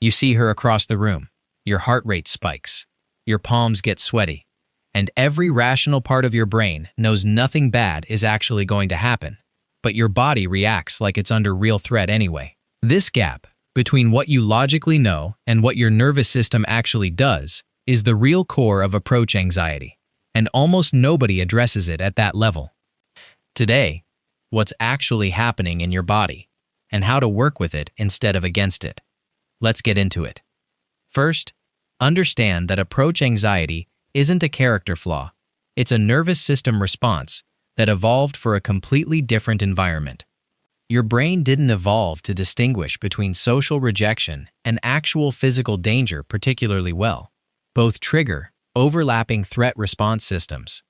You see her across the room. Your heart rate spikes. Your palms get sweaty. And every rational part of your brain knows nothing bad is actually going to happen. But your body reacts like it's under real threat anyway. This gap between what you logically know and what your nervous system actually does is the real core of approach anxiety. And almost nobody addresses it at that level. Today, what's actually happening in your body and how to work with it instead of against it. Let's get into it. First, understand that approach anxiety isn't a character flaw. It's a nervous system response that evolved for a completely different environment. Your brain didn't evolve to distinguish between social rejection and actual physical danger particularly well. Both trigger overlapping threat response systems.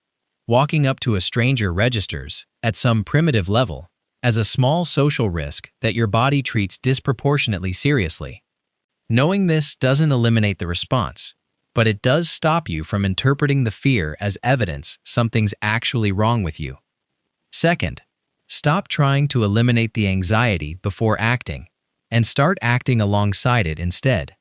Walking up to a stranger registers, at some primitive level, as a small social risk that your body treats disproportionately seriously. Knowing this doesn't eliminate the response, but it does stop you from interpreting the fear as evidence something's actually wrong with you. Second, stop trying to eliminate the anxiety before acting, and start acting alongside it instead.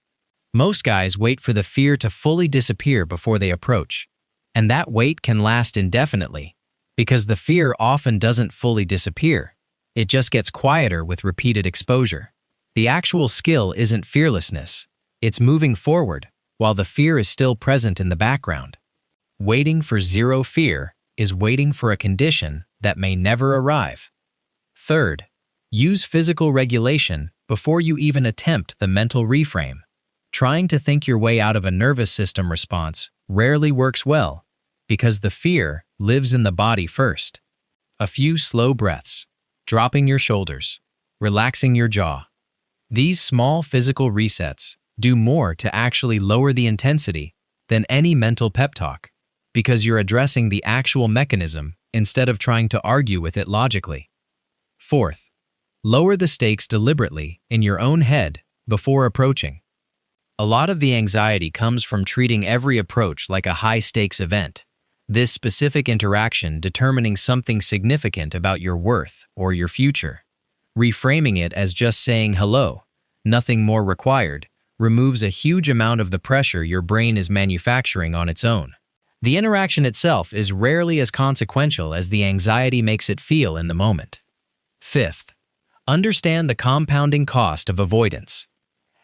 Most guys wait for the fear to fully disappear before they approach, and that wait can last indefinitely, because the fear often doesn't fully disappear. It just gets quieter with repeated exposure. The actual skill isn't fearlessness, it's moving forward while the fear is still present in the background. Waiting for zero fear is waiting for a condition that may never arrive. Third, use physical regulation before you even attempt the mental reframe. Trying to think your way out of a nervous system response rarely works well because the fear lives in the body first. A few slow breaths, dropping your shoulders, relaxing your jaw. These small physical resets do more to actually lower the intensity than any mental pep talk because you're addressing the actual mechanism instead of trying to argue with it logically. Fourth, lower the stakes deliberately in your own head before approaching. A lot of the anxiety comes from treating every approach like a high-stakes event, this specific interaction determining something significant about your worth or your future. Reframing it as just saying hello, nothing more required, removes a huge amount of the pressure your brain is manufacturing on its own. The interaction itself is rarely as consequential as the anxiety makes it feel in the moment. Fifth, understand the compounding cost of avoidance.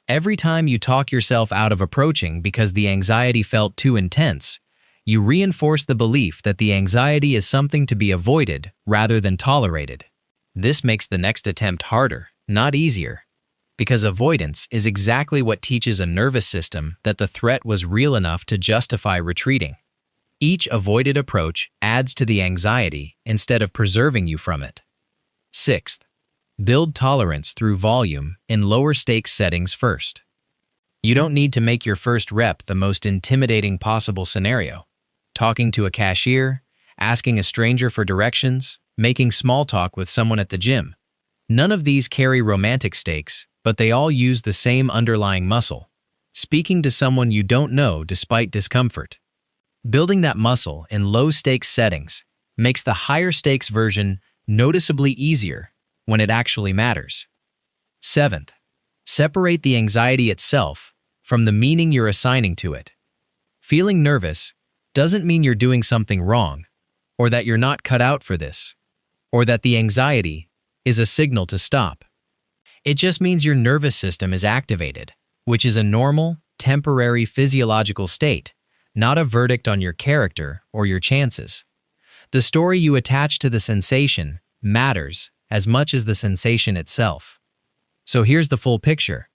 Every time you talk yourself out of approaching because the anxiety felt too intense, you reinforce the belief that the anxiety is something to be avoided rather than tolerated. This makes the next attempt harder, not easier, because avoidance is exactly what teaches a nervous system that the threat was real enough to justify retreating. Each avoided approach adds to the anxiety instead of preserving you from it. Sixth, build tolerance through volume in lower stakes settings first. You don't need to make your first rep the most intimidating possible scenario. Talking to a cashier, asking a stranger for directions, making small talk with someone at the gym. None of these carry romantic stakes, but they all use the same underlying muscle, speaking to someone you don't know despite discomfort. Building that muscle in low-stakes settings makes the higher-stakes version noticeably easier when it actually matters. Seventh, separate the anxiety itself from the meaning you're assigning to it. Feeling nervous doesn't mean you're doing something wrong, or that you're not cut out for this, or that the anxiety is a signal to stop. It just means your nervous system is activated, which is a normal, temporary physiological state, not a verdict on your character or your chances. The story you attach to the sensation matters as much as the sensation itself. So here's the full picture.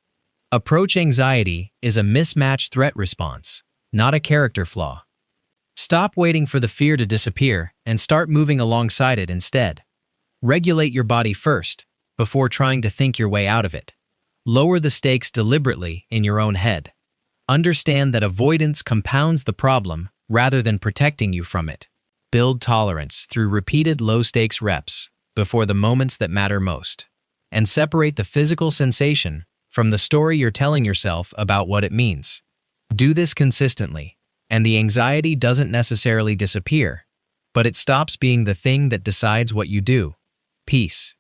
Approach anxiety is a mismatched threat response, not a character flaw. Stop waiting for the fear to disappear and start moving alongside it instead. Regulate your body first, before trying to think your way out of it. Lower the stakes deliberately in your own head. Understand that avoidance compounds the problem rather than protecting you from it. Build tolerance through repeated low-stakes reps before the moments that matter most. And separate the physical sensation from the story you're telling yourself about what it means. Do this consistently, and the anxiety doesn't necessarily disappear, but it stops being the thing that decides what you do. Peace.